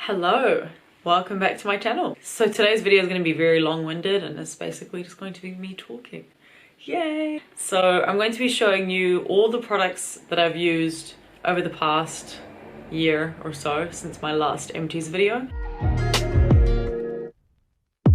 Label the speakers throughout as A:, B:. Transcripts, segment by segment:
A: Hello, welcome back to my channel. So today's video is going to be very long-winded and it's basically just going to be me talking. Yay! So I'm going to be showing you all the products that I've used over the past year or so since my last empties video.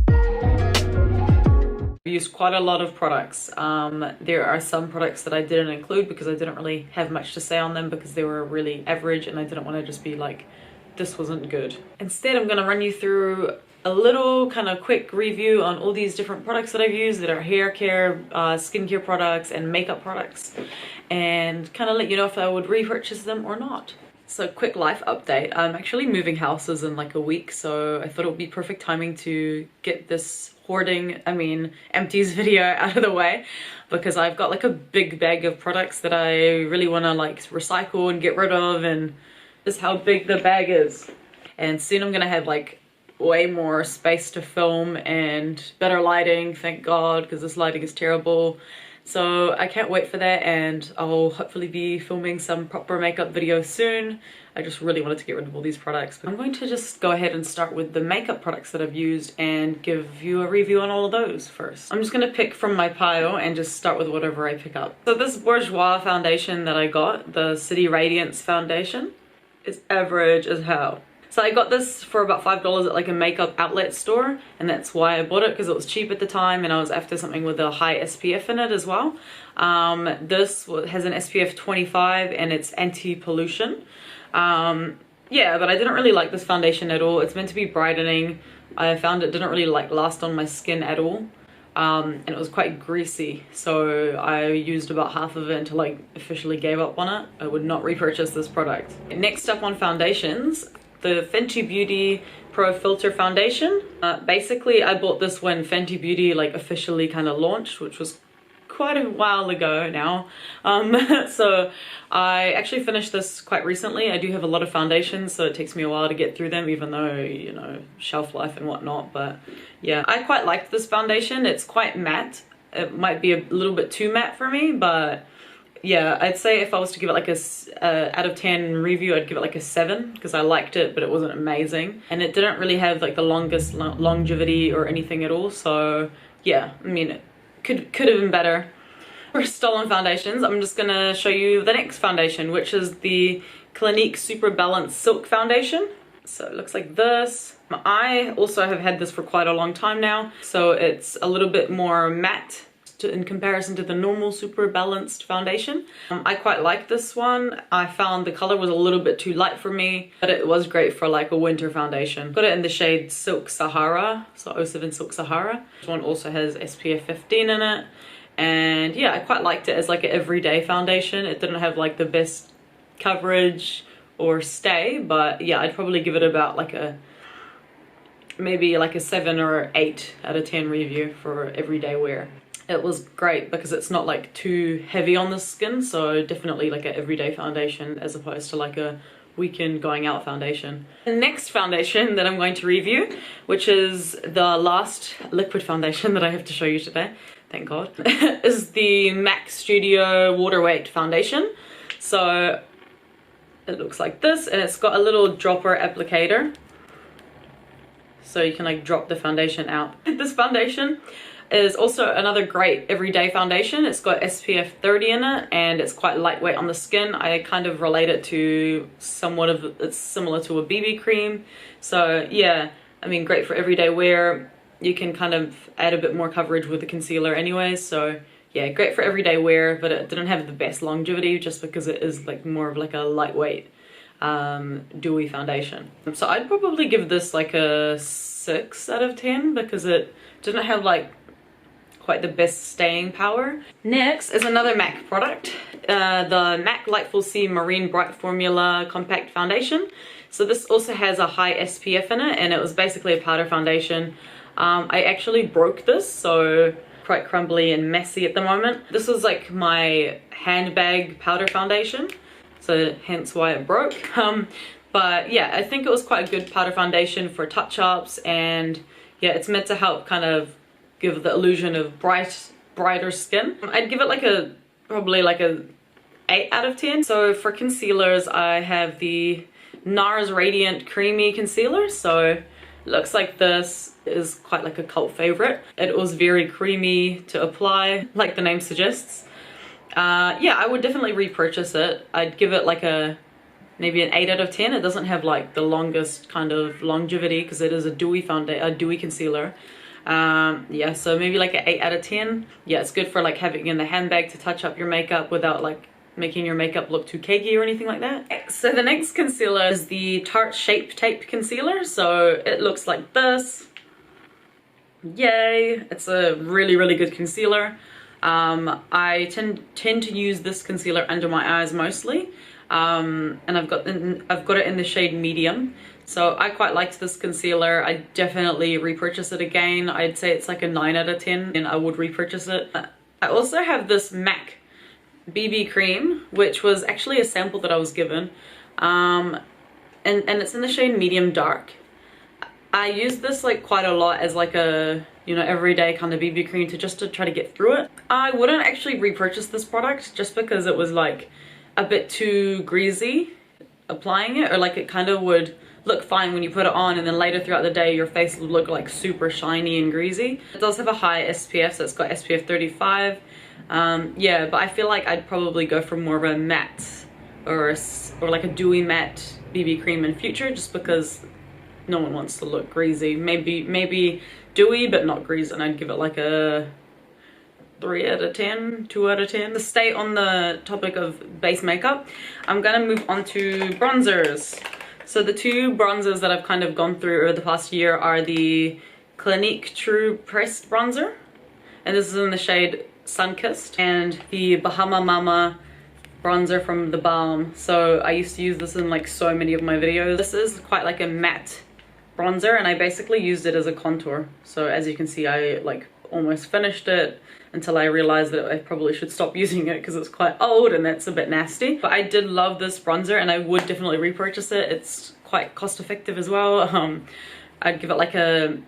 A: I've used quite a lot of products. There are some products that I didn't include because I didn't really have much to say on them because they were really average and I didn't want to just be like, this wasn't good. Instead, I'm going to run you through a little kind of quick review on all these different products that I've used that are hair care, skincare products and makeup products, and kind of let you know if I would repurchase them or not. So quick life update. I'm actually moving houses in like a week, so I thought it would be perfect timing to get this empties video out of the way, because I've got like a big bag of products that I really want to like recycle and get rid of, and this is how big the bag is. And soon I'm gonna have like way more space to film and better lighting, thank God, because this lighting is terrible. So I can't wait for that, and I'll hopefully be filming some proper makeup videos soon. I just really wanted to get rid of all these products. But I'm going to just go ahead and start with the makeup products that I've used and give you a review on all of those first. I'm just going to pick from my pile and just start with whatever I pick up. So this Bourjois foundation that I got, the City Radiance foundation, is average as hell. So I got this for about $5 at like a makeup outlet store, and that's why I bought it, because it was cheap at the time and I was after something with a high SPF in it as well. This has an SPF 25 and it's anti-pollution. Yeah, but I didn't really like this foundation at all. It's meant to be brightening. I found it didn't really like last on my skin at all. And it was quite greasy, so I used about half of it until I officially gave up on it. I would not repurchase this product. Next up on foundations, the Fenty Beauty Pro Filtr foundation. Basically I bought this when Fenty Beauty like officially kind of launched, which was quite a while ago now. So I actually finished this quite recently. I do have a lot of foundations, so it takes me a while to get through them, even though, you know, shelf life and whatnot. But yeah, I quite liked this foundation. It's quite matte. It might be a little bit too matte for me, but yeah, I'd say if I was to give it like a out of 10 review, I'd give it like a 7, because I liked it, but it wasn't amazing. And it didn't really have like the longest longevity or anything at all. So yeah, I mean, it could have been better. For stolen foundations, I'm just gonna show you the next foundation, which is the Clinique Superbalanced Silk Foundation. So it looks like this. I also have had this for quite a long time now, so it's a little bit more matte in comparison to the normal Superbalanced foundation. I quite like this one. I found the color was a little bit too light for me, but it was great for like a winter foundation. Got it in the shade Silk Sahara, so 07 Silk Sahara. This one also has SPF 15 in it. And yeah, I quite liked it as like an everyday foundation. It didn't have like the best coverage or stay, but yeah, I'd probably give it about like maybe like a 7 or 8 out of 10 review for everyday wear. It was great because it's not like too heavy on the skin, so definitely like an everyday foundation as opposed to like a weekend going out foundation. The next foundation that I'm going to review, which is the last liquid foundation that I have to show you today, thank God, is the MAC Studio Waterweight foundation. So it looks like this, and it's got a little dropper applicator, so you can like drop the foundation out. This foundation is also another great everyday foundation. It's got SPF 30 in it and it's quite lightweight on the skin. I kind of relate it to somewhat of, it's similar to a BB cream. So yeah, I mean, great for everyday wear. You can kind of add a bit more coverage with the concealer anyways. So yeah, great for everyday wear, but it didn't have the best longevity just because it is like more of like a lightweight dewy foundation. So I'd probably give this like a 6 out of 10 because it didn't have like quite the best staying power. Next is another MAC product, the MAC Lightful C Marine Bright Formula Compact Foundation. So this also has a high SPF in it, and it was basically a powder foundation. I actually broke this, so quite crumbly and messy at the moment. This was like my handbag powder foundation, so hence why it broke. But yeah, I think it was quite a good powder foundation for touch-ups, and yeah, it's meant to help kind of give the illusion of brighter skin. I'd give it like probably like a 8 out of 10. So for concealers, I have the Nars Radiant Creamy concealer. So looks like this is quite like a cult favorite. It was very creamy to apply, like the name suggests. Yeah, I would definitely repurchase it. I'd give it like maybe an 8 out of 10. It doesn't have like the longest kind of longevity because it is a dewy concealer. Yeah, so maybe like an 8 out of 10. Yeah, it's good for like having in the handbag to touch up your makeup without like making your makeup look too cakey or anything like that. So the next concealer is the Tarte Shape Tape concealer. So it looks like this. Yay! It's a really, really good concealer. I tend to use this concealer under my eyes mostly, and I've got it in the shade medium. So I quite liked this concealer. I definitely repurchase it again. I'd say it's like a 9 out of 10, and I would repurchase it. I also have this MAC BB cream, which was actually a sample that I was given, and it's in the shade medium dark. I use this like quite a lot as like a, you know, everyday kind of BB cream to try to get through it. I wouldn't actually repurchase this product just because it was like a bit too greasy applying it, or like it kind of would look fine when you put it on and then later throughout the day your face would look like super shiny and greasy. It does have a high SPF, so it's got SPF 35. Yeah, but I feel like I'd probably go for more of a matte or like a dewy matte BB cream in future, just because no one wants to look greasy. Maybe dewy but not greasy, and I'd give it like a 3 out of 10, 2 out of 10. To stay on the topic of base makeup, I'm gonna move on to bronzers. So the two bronzers that I've kind of gone through over the past year are the Clinique True Pressed Bronzer, and this is in the shade Sunkissed, and the Bahama Mama bronzer from the Balm. So I used to use this in like so many of my videos. This is quite like a matte bronzer, and I basically used it as a contour. So as you can see, I like almost finished it until I realized that I probably should stop using it because it's quite old and that's a bit nasty. But I did love this bronzer and I would definitely repurchase it. It's quite cost effective as well. I'd give it like a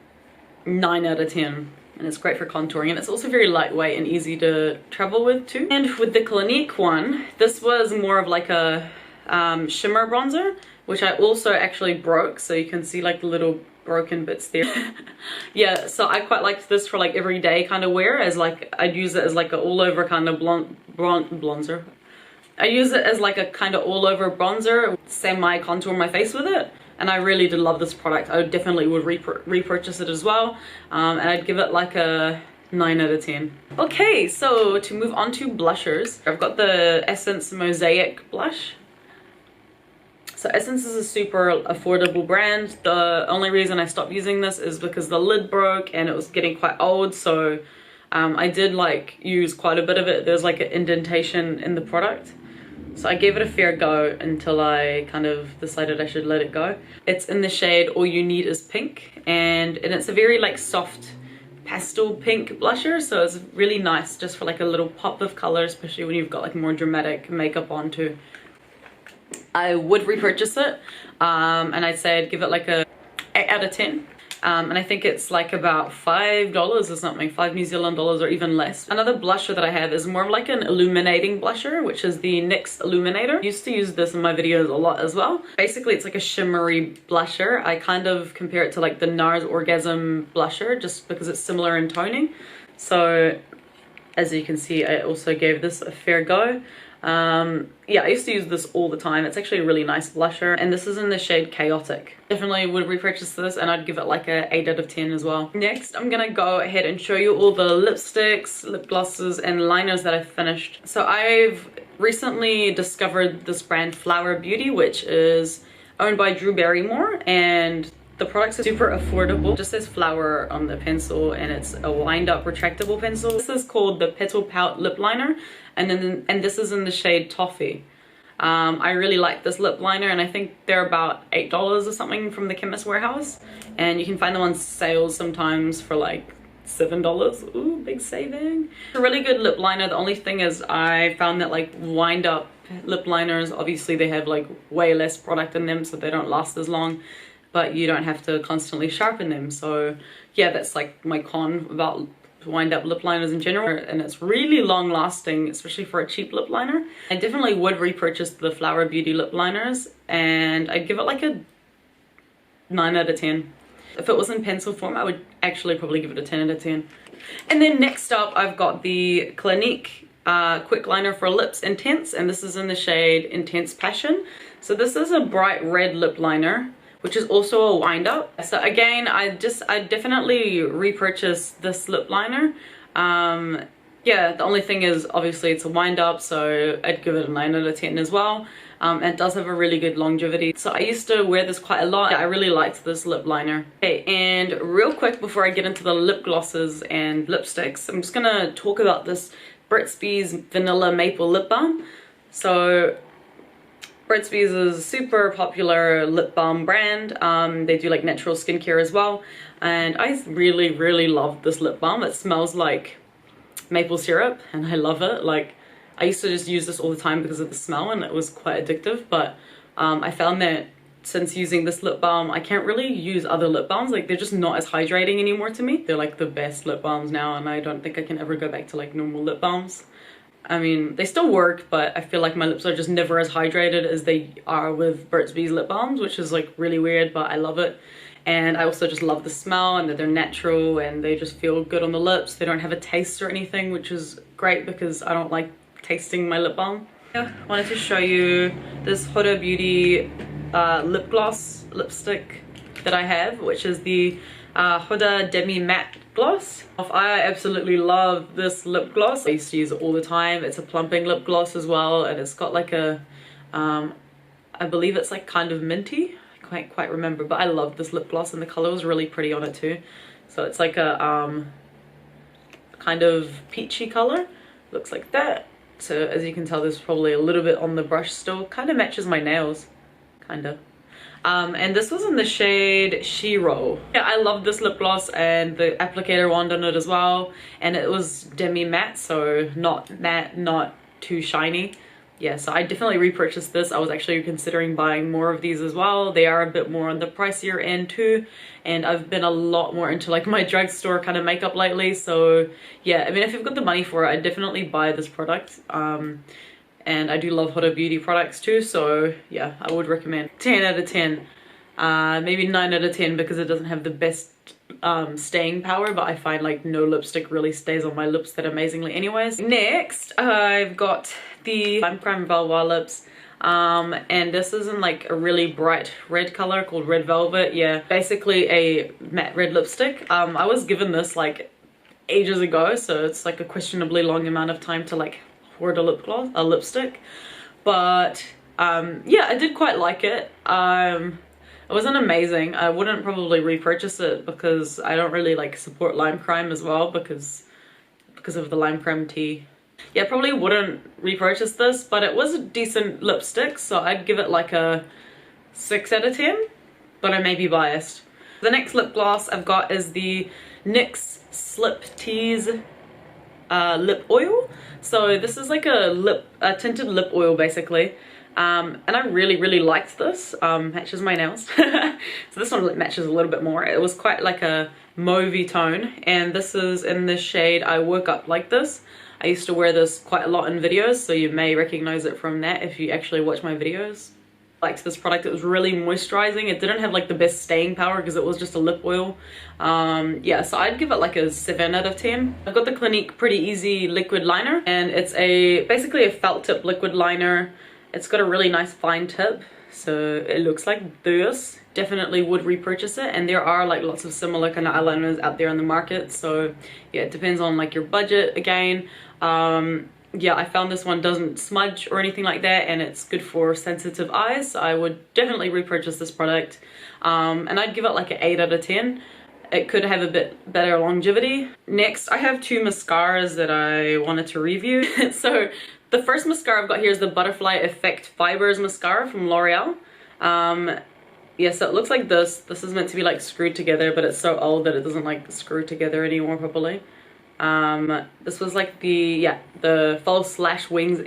A: 9 out of 10. And it's great for contouring, and it's also very lightweight and easy to travel with too. And with the Clinique one, this was more of like a shimmer bronzer, which I also actually broke, so you can see like the little broken bits there. Yeah, so I quite liked this for like everyday kind of wear, as like I'd use it as like a all over kind of bronzer. I use it as like a kind of all over bronzer, semi contour my face with it. And I really did love this product. I definitely would repurchase it as well. And I'd give it like a 9 out of 10. Okay, so to move on to blushers, I've got the Essence Mosaic blush. So Essence is a super affordable brand. The only reason I stopped using this is because the lid broke and it was getting quite old. So I did like use quite a bit of it. There's like an indentation in the product. So I gave it a fair go until I kind of decided I should let it go. It's in the shade All You Need Is Pink, and it's a very like soft pastel pink blusher, so it's really nice just for like a little pop of color, especially when you've got like more dramatic makeup on too. I would repurchase it, and I'd say I'd give it like a 8 out of 10. And I think it's like about $5 or something, 5 New Zealand dollars or even less. Another blusher that I have is more of like an illuminating blusher, which is the NYX Illuminator. I used to use this in my videos a lot as well. Basically, it's like a shimmery blusher. I kind of compare it to like the Nars Orgasm blusher, just because it's similar in toning. So as you can see, I also gave this a fair go. Yeah, I used to use this all the time. It's actually a really nice blusher, and this is in the shade Chaotic. Definitely would repurchase this, and I'd give it like a 8 out of 10 as well. Next, I'm gonna go ahead and show you all the lipsticks, lip glosses, and liners that I've finished. So I've recently discovered this brand Flower Beauty, which is owned by Drew Barrymore, and the products are super affordable. It just says flower on the pencil, and it's a wind-up retractable pencil. This is called the Petal Pout Lip Liner, and this is in the shade Toffee. I really like this lip liner, and I think they're about $8 or something from the Chemist Warehouse, and you can find them on sales sometimes for like $7. Ooh, big saving. It's a really good lip liner. The only thing is I found that like wind-up lip liners, obviously they have like way less product in them, so they don't last as long, but you don't have to constantly sharpen them. So yeah, that's like my con about wind up lip liners in general, and it's really long lasting, especially for a cheap lip liner. I definitely would repurchase the Flower Beauty lip liners, and I'd give it like a 9 out of 10. If it was in pencil form, I would actually probably give it a 10 out of 10. And then next up, I've got the Clinique quick liner for lips Intense, and this is in the shade Intense Passion. So this is a bright red lip liner, which is also a wind up. So again, I definitely repurchase this lip liner. Yeah, the only thing is obviously it's a wind up, so I'd give it a 9 out of 10 as well. It does have a really good longevity. So I used to wear this quite a lot. I really liked this lip liner. Okay, and real quick before I get into the lip glosses and lipsticks, I'm just gonna talk about this Burt's Bees Vanilla Maple Lip Balm. So Burt's Bees is a super popular lip balm brand. They do like natural skincare as well. And I really love this lip balm. It smells like maple syrup and I love it. Like, I used to just use this all the time because of the smell and it was quite addictive, but I found that since using this lip balm, I can't really use other lip balms. Like, they're just not as hydrating anymore to me. They're like the best lip balms now, and I don't think I can ever go back to like normal lip balms. I mean, they still work, but I feel like my lips are just never as hydrated as they are with Burt's Bees lip balms, which is like really weird, but I love it. And I also just love the smell and that they're natural and they just feel good on the lips. They don't have a taste or anything, which is great because I don't like tasting my lip balm. I wanted to show you this Huda Beauty lip gloss lipstick that I have, which is the Huda Demi Matte Gloss. I absolutely love this lip gloss. I used to use it all the time. It's a plumping lip gloss as well, and it's got like a I believe it's like kind of minty. I can't quite remember, but I love this lip gloss and the color was really pretty on it too. So it's like a kind of peachy color. Looks like that. So as you can tell, there's probably a little bit on the brush still. Kind of matches my nails, kind of. And this was in the shade Shiro. Yeah, I love this lip gloss and the applicator wand on it as well. And it was demi matte, so not matte, not too shiny. Yeah, so I definitely repurchased this. I was actually considering buying more of these as well. They are a bit more on the pricier end too. And I've been a lot more into like my drugstore kind of makeup lately. So yeah, I mean, if you've got the money for it, I'd definitely buy this product. And I do love Huda Beauty products too, so yeah, I would recommend. 10 out of 10. Maybe 9 out of 10 because it doesn't have the best staying power, but I find like no lipstick really stays on my lips that amazingly anyways. Next, I've got the Lime Crime Velvet lips. And this is in like a really bright red color called Red Velvet. Yeah, basically a matte red lipstick. I was given this like ages ago, so it's like a questionably long amount of time to like hoard a lip gloss, a lipstick. But yeah, I did quite like it. It wasn't amazing. I wouldn't probably repurchase it because I don't really like support Lime Crime as well because of the Lime Crime tea. Yeah, probably wouldn't repurchase this, but it was a decent lipstick, so I'd give it like a 6 out of 10, but I may be biased. The next lip gloss I've got is the NYX Slip Tease lip oil. So this is like a tinted lip oil basically. And I really liked this. Matches my nails. So this one matches a little bit more. It was quite like a mauvey tone, and this is in the shade I Woke Up Like This. I used to wear this quite a lot in videos, so you may recognize it from that if you actually watch my videos. I liked this product. It was really moisturizing. It didn't have like the best staying power because it was just a lip oil. Yeah, so I'd give it like a 7 out of 10. I've got the Clinique Pretty Easy liquid liner, and it's basically a felt tip liquid liner. It's got a really nice fine tip, so it looks like this. Definitely would repurchase it, and there are like lots of similar kind of eyeliners out there in the market, so yeah, it depends on like your budget again. Yeah, I found this one doesn't smudge or anything like that, and it's good for sensitive eyes, so I would definitely repurchase this product. And I'd give it like an 8 out of 10. It could have a bit better longevity. Next, I have 2 mascaras that I wanted to review. So the first mascara I've got here is the Butterfly Effect Fibers Mascara from L'Oreal. Yeah, so it looks like this. This is meant to be like screwed together, but it's so old that it doesn't like screw together anymore properly. This was like the False Lash Wings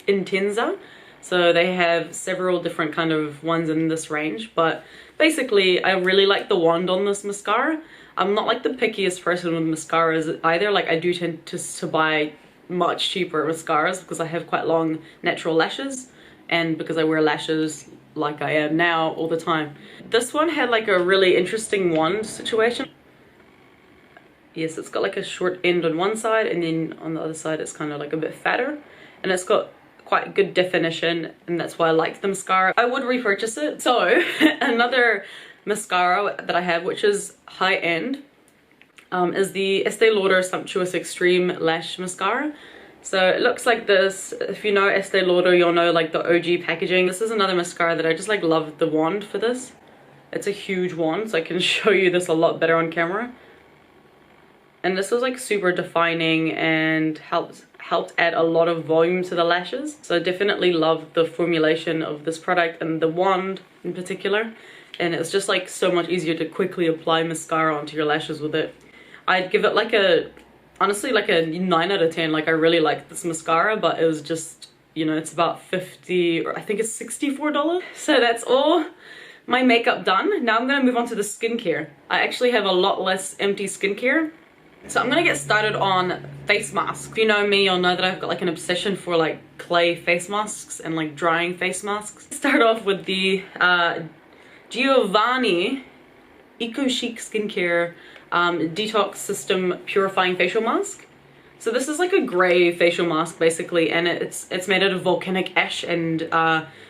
A: Intensa So they have several different kind of ones in this range, but basically I really like the wand on this mascara. I'm not like the pickiest person with mascaras either. Like I do tend to buy much cheaper mascaras because I have quite long natural lashes, and because I wear lashes like I am now all the time. This one had like a really interesting wand situation. Yes, it's got like a short end on one side, and then on the other side it's kind of like a bit fatter, and it's got quite good definition, and that's why I like the mascara. I would repurchase it. So another mascara that I have, which is high end, is the Estee Lauder Sumptuous Extreme Lash Mascara. So it looks like this. If you know Estee Lauder, you'll know like the OG packaging. This is another mascara that I just like love the wand for this. It's a huge wand, so I can show you this a lot better on camera. And this was like super defining and helped add a lot of volume to the lashes. So I definitely love the formulation of this product and the wand in particular. And it's just like so much easier to quickly apply mascara onto your lashes with it. I'd give it like a, honestly like a 9 out of 10. Like I really like this mascara, but it was just, you know, it's about 50 or I think it's $64. So that's all my makeup done. Now I'm gonna move on to the skincare. I actually have a lot less empty skincare. So I'm gonna get started on face masks. If you know me, you'll know that I've got like an obsession for like clay face masks and like drying face masks. Start off with the Giovanni Eco Chic Skincare Detox System Purifying Facial Mask. So this is like a gray facial mask basically, and it's made out of volcanic ash and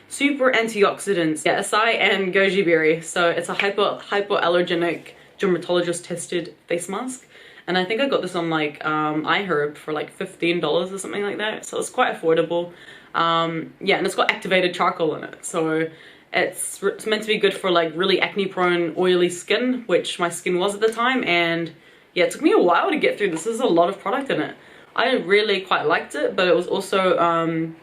A: super antioxidants, yeah, acai and goji berry. So it's a hypoallergenic dermatologist tested face mask. And I think I got this on like iHerb for like $15 or something like that. So it's quite affordable. Yeah, and it's got activated charcoal in it. So it's meant to be good for like really acne prone oily skin, which my skin was at the time. And yeah, it took me a while to get through this. There's a lot of product in it. I really quite liked it, but it was also,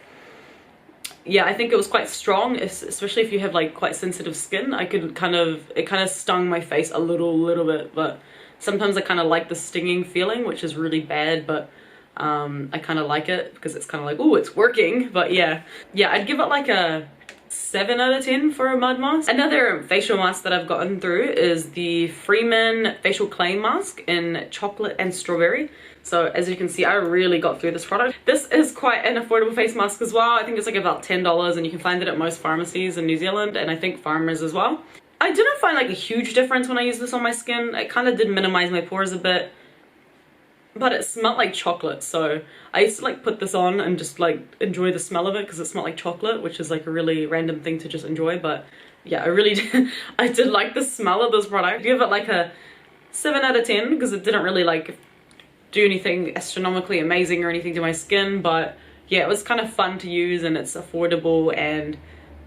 A: yeah, I think it was quite strong, especially if you have like quite sensitive skin. It kind of stung my face a little bit, but sometimes I kind of like the stinging feeling, which is really bad, but I kind of like it because it's kind of like, oh, it's working. But yeah, I'd give it like a 7 out of 10 for a mud mask. Another facial mask that I've gotten through is the Freeman Facial Clay Mask in chocolate and strawberry. So as you can see, I really got through this product. This is quite an affordable face mask as well. I think it's like about $10, and you can find it at most pharmacies in New Zealand, and I think Farmers as well. I didn't find like a huge difference when I used this on my skin. It kind of did minimize my pores a bit, but it smelled like chocolate. So I used to like put this on and just like enjoy the smell of it because it smelled like chocolate, which is like a really random thing to just enjoy. But yeah, I really did, I did like the smell of this product. I give it like a 7 out of 10 because it didn't really like do anything astronomically amazing or anything to my skin. But yeah, it was kind of fun to use, and it's affordable and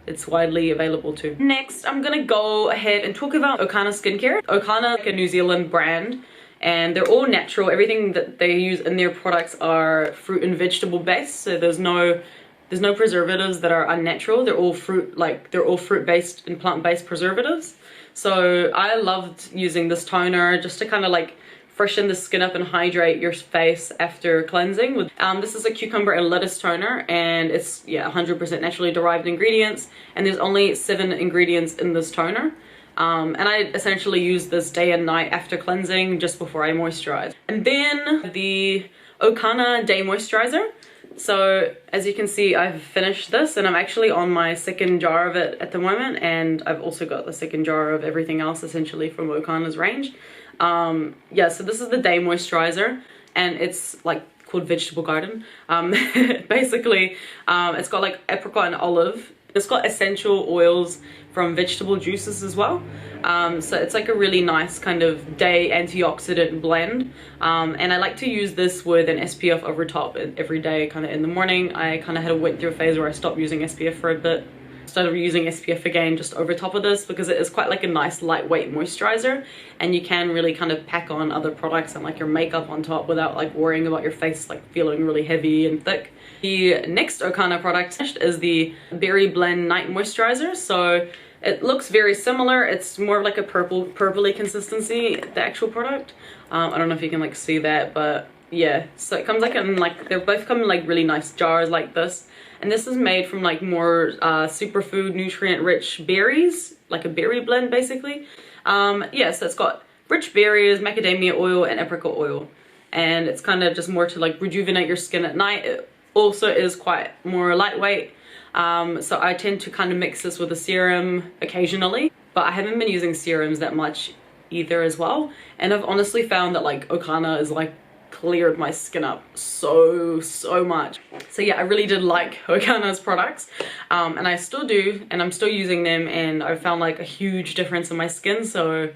A: it's widely available too. Next, I'm gonna go ahead and talk about Okana Skincare. Okana is like a New Zealand brand, and they're all natural. Everything that they use in their products are fruit and vegetable based, so there's no preservatives that are unnatural. They're all fruit based and plant-based preservatives. So I loved using this toner just to kind of like freshen the skin up and hydrate your face after cleansing. This is a cucumber and lettuce toner, and it's 100% naturally derived ingredients, and there's only 7 ingredients in this toner. And I essentially use this day and night after cleansing just before I moisturize. And then the Okana Day Moisturizer. So as you can see, I've finished this, and I'm actually on my 2nd jar of it at the moment, and I've also got the 2nd jar of everything else essentially from Okana's range. Yeah, so this is the Day Moisturizer, and it's like called Vegetable Garden. Basically, it's got like apricot and olive. It's got essential oils from vegetable juices as well. So it's like a really nice kind of day antioxidant blend. And I like to use this with an SPF over top every day, kind of in the morning. I kind of went through a phase where I stopped using SPF for a bit. Started using SPF again just over top of this because it is quite like a nice lightweight moisturizer, and you can really kind of pack on other products and like your makeup on top without like worrying about your face like feeling really heavy and thick. The next Okana product is the Berry Blend Night Moisturizer. So it looks very similar. It's more of like a purpley consistency, the actual product. I don't know if you can like see that, but yeah, so it comes like in like, they both come in like really nice jars like this, and this is made from like more superfood nutrient rich berries, like a berry blend basically. Yeah, so it's got rich berries, macadamia oil, and apricot oil, and it's kind of just more to like rejuvenate your skin at night. It also is quite more lightweight, so I tend to kind of mix this with a serum occasionally, but I haven't been using serums that much either as well, and I've honestly found that like Okana is like cleared my skin up so much. So yeah, I really did like Okana's products, and I still do, and I'm still using them, and I found like a huge difference in my skin. So,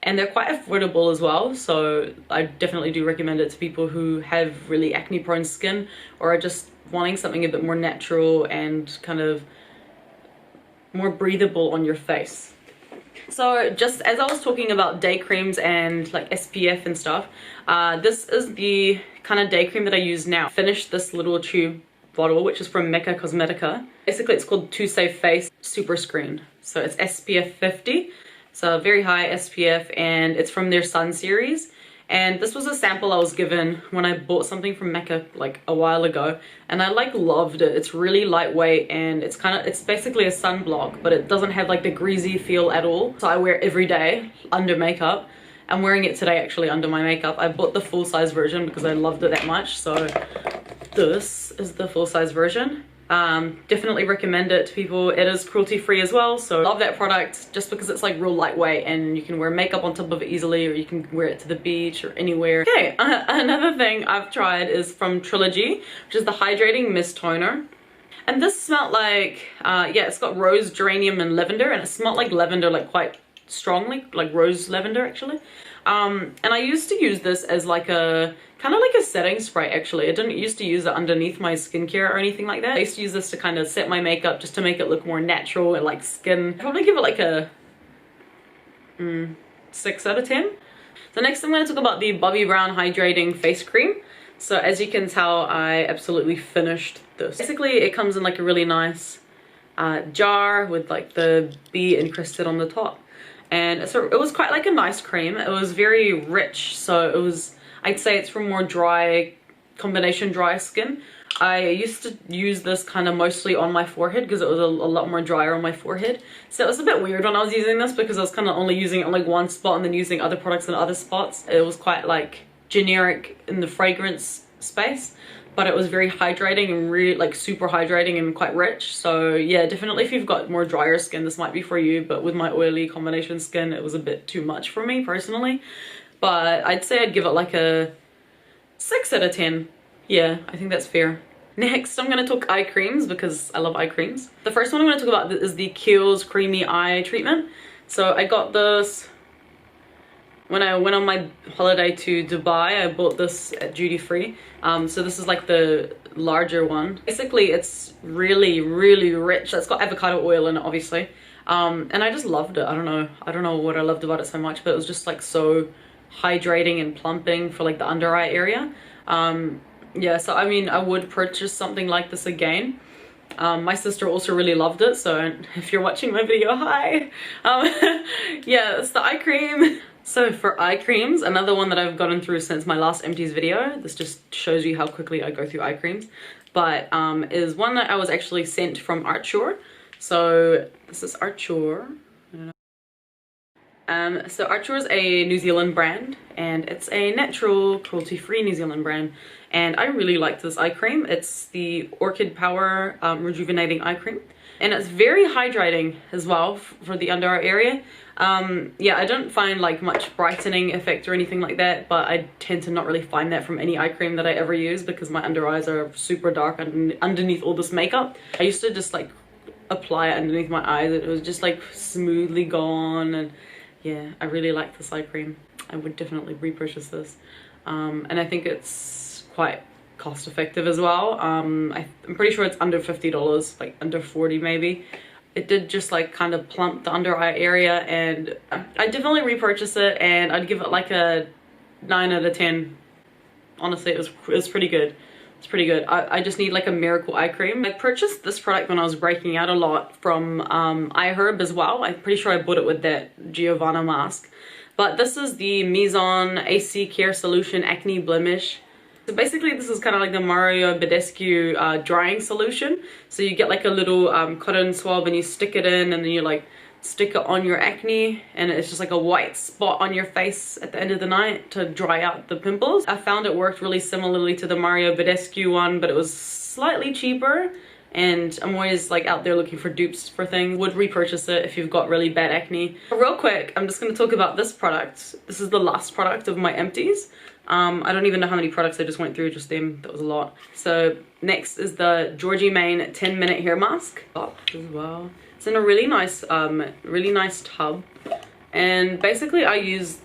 A: and they're quite affordable as well, so I definitely do recommend it to people who have really acne prone skin or are just wanting something a bit more natural and kind of more breathable on your face. So just as I was talking about day creams and like SPF and stuff, this is the kind of day cream that I use now. Finished this little tube bottle, which is from Mecca Cosmetica. Basically it's called Too Safe Face Super Screen. So it's SPF 50, so very high SPF, and it's from their Sun series. And this was a sample I was given when I bought something from Mecca like a while ago, and I like loved it. It's really lightweight, and it's basically a sunblock, but it doesn't have like the greasy feel at all. So I wear it every day under makeup. I'm wearing it today actually under my makeup. I bought the full size version because I loved it that much. So this is the full size version. Definitely recommend it to people. It is cruelty free as well, so love that product just because it's like real lightweight and you can wear makeup on top of it easily, or you can wear it to the beach or anywhere. Okay, another thing I've tried is from Trilogy, which is the Hydrating Mist Toner. And this smelled like, yeah, it's got rose, geranium, and lavender, and it smelled like lavender, like quite strongly, like rose lavender actually. And I used to use this as like a kind of like a setting spray actually. I didn't used to use it underneath my skincare or anything like that. I used to use this to kind of set my makeup just to make it look more natural and like skin. I'd probably give it like a 6 out of 10. So next I'm going to talk about the Bobbi Brown Hydrating Face Cream. So as you can tell, I absolutely finished this. Basically it comes in like a really nice jar with like the bee encrusted on the top. And so it was quite like a nice cream. It was very rich, so it was, I'd say it's for more dry, combination dry skin. I used to use this kind of mostly on my forehead because it was a lot more drier on my forehead. So it was a bit weird when I was using this because I was kind of only using it on like one spot and then using other products in other spots. It was quite like generic in the fragrance space, but it was very hydrating and really like super hydrating and quite rich. So yeah, definitely if you've got more drier skin, this might be for you, but with my oily combination skin, it was a bit too much for me personally. But I'd say I'd give it like a 6 out of 10. Yeah, I think that's fair. Next, I'm going to talk eye creams because I love eye creams. The first one I'm going to talk about is the Kiehl's Creamy Eye Treatment. So I got this when I went on my holiday to Dubai. I bought this at duty free. So this is like the larger one. Basically it's really rich. It's got avocado oil in it obviously. And I just loved it. I don't know what I loved about it so much, but it was just like so hydrating and plumping for like the under eye area. Yeah, so I mean I would purchase something like this again. My sister also really loved it, so if you're watching my video, hi. Yeah, it's the eye cream. So for eye creams, another one that I've gotten through since my last empties video, this just shows you how quickly I go through eye creams, but is one that I was actually sent from Arture. So this is Arture. So Arture is a New Zealand brand, and it's a natural, cruelty-free New Zealand brand, and I really liked this eye cream. It's the Orchid Power Rejuvenating Eye Cream, and it's very hydrating as well for the under eye area. Yeah, I don't find like much brightening effect or anything like that, but I tend to not really find that from any eye cream that I ever use because my under eyes are super dark underneath all this makeup. I used to just like apply it underneath my eyes. It was just like smoothly gone, and yeah, I really like this eye cream. I would definitely repurchase this. And I think it's quite cost effective as well. I'm pretty sure it's under $50, like under 40 maybe. It did just like kind of plump the under eye area, and I definitely repurchase it, and I'd give it like a 9 out of 10. Honestly, it was pretty good. It's pretty good. I just need like a miracle eye cream. I purchased this product when I was breaking out a lot from iHerb as well. I'm pretty sure I bought it with that Giovanna mask. But this is the Maison AC Care Solution Acne Blemish
B: So basically this is kind of like the Mario Badescu drying solution. So you get like a little cotton swab and you stick it in, and then you like stick it on your acne, and it's just like a white spot on your face at the end of the night to dry out the pimples. I found it worked really similarly to the Mario Badescu one, but it was slightly cheaper, and I'm always like out there looking for dupes for things. Would repurchase it if you've got really bad acne. But real quick, I'm just going to talk about this product. This is the last product of my empties. I don't even know how many products I just went through, just them. That was a lot. So next is the Georgie Main 10-minute hair mask as well. It's in a really nice tub, and basically I use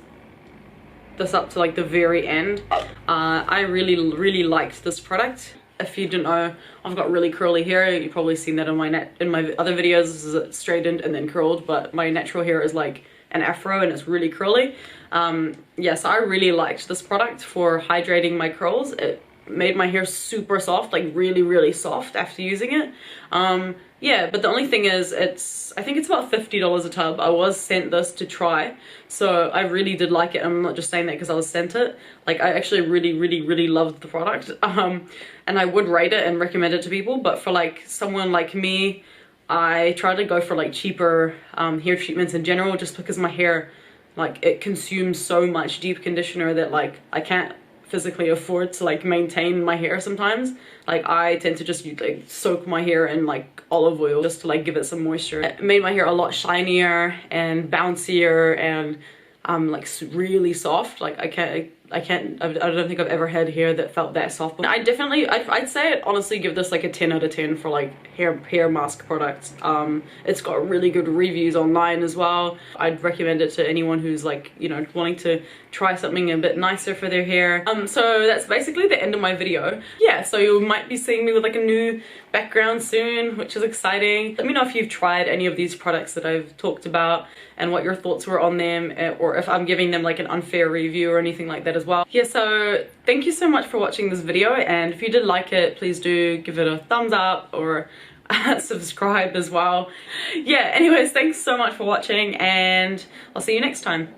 B: this up to like the very end. I really liked this product. If you didn't know, I've got really curly hair. You've probably seen that in my other videos. This is straightened and then curled, but my natural hair is like an afro and it's really curly. Yeah, so I really liked this product for hydrating my curls. It made my hair super soft, like really soft after using it. Yeah, but the only thing is, I think it's about $50 a tub. I was sent this to try, so I really did like it. I'm not just saying that because I was sent it. Like, I actually really loved the product, and I would rate it and recommend it to people. But for like someone like me, I try to go for like cheaper hair treatments in general, just because my hair, like, it consumes so much deep conditioner that like I can't physically afford to like maintain my hair sometimes. Like, I tend to just like soak my hair in like olive oil just to like give it some moisture. It made my hair a lot shinier and bouncier and like really soft. Like, I don't think I've ever had hair that felt that soft. I'd say I'd honestly give this like a 10 out of 10 for like hair mask products. It's got really good reviews online as well. I'd recommend it to anyone who's like, you know, wanting to try something a bit nicer for their hair. So that's basically the end of my video. Yeah, so you might be seeing me with like a new background soon, which is exciting. Let me know if you've tried any of these products that I've talked about and what your thoughts were on them, or if I'm giving them like an unfair review or anything like that as well. Yeah, so thank you so much for watching this video, and if you did like it, please do give it a thumbs up or subscribe as well. Yeah, anyways, thanks so much for watching, and I'll see you next time.